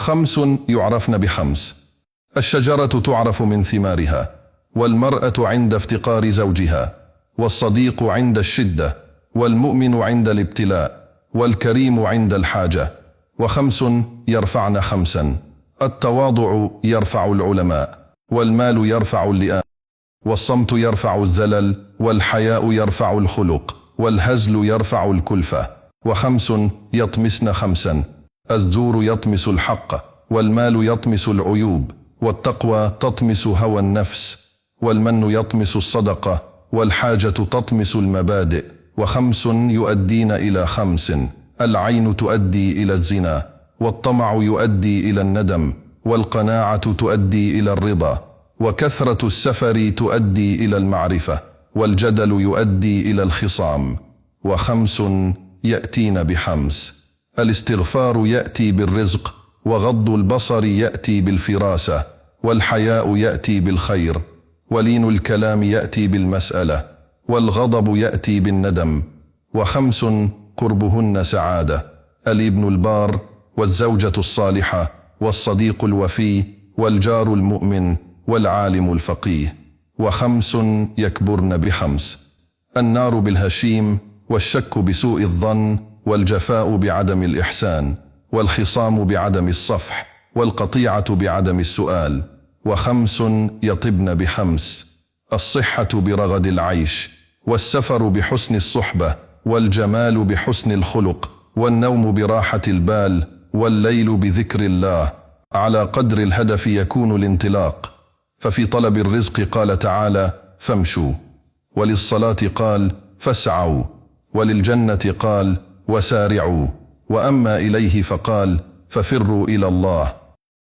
وخمس يعرفن بخمس: الشجرة تعرف من ثمارها، والمرأة عند افتقار زوجها، والصديق عند الشدة، والمؤمن عند الابتلاء، والكريم عند الحاجة. وخمس يرفعن خمسا: التواضع يرفع العلماء، والمال يرفع اللئام، والصمت يرفع الزلل، والحياء يرفع الخلق، والهزل يرفع الكلفة. وخمس يطمسن خمسا: الزور يطمس الحق، والمال يطمس العيوب، والتقوى تطمس هوى النفس، والمن يطمس الصدقة، والحاجة تطمس المبادئ. وخمس يؤدين إلى خمس: العين تؤدي إلى الزنا، والطمع يؤدي إلى الندم، والقناعة تؤدي إلى الرضا، وكثرة السفر تؤدي إلى المعرفة، والجدل يؤدي إلى الخصام. وخمس يأتين بخمس: الاستغفار يأتي بالرزق، وغض البصر يأتي بالفراسة، والحياء يأتي بالخير، ولين الكلام يأتي بالمسألة، والغضب يأتي بالندم. وخمس قربهن سعادة: الابن البار، والزوجة الصالحة، والصديق الوفي، والجار المؤمن، والعالم الفقيه. وخمس يكبرن بخمس: النار بالهشيم، والشك بسوء الظن، والجفاء بعدم الإحسان، والخصام بعدم الصفح، والقطيعة بعدم السؤال. وخمس يطبن بخمس: الصحة برغد العيش، والسفر بحسن الصحبة، والجمال بحسن الخلق، والنوم براحة البال، والليل بذكر الله. على قدر الهدف يكون الانطلاق، ففي طلب الرزق قال تعالى: فامشوا، وللصلاة قال: فاسعوا، وللجنة قال: وسارعوا، وأما إليه فقال: ففروا إلى الله.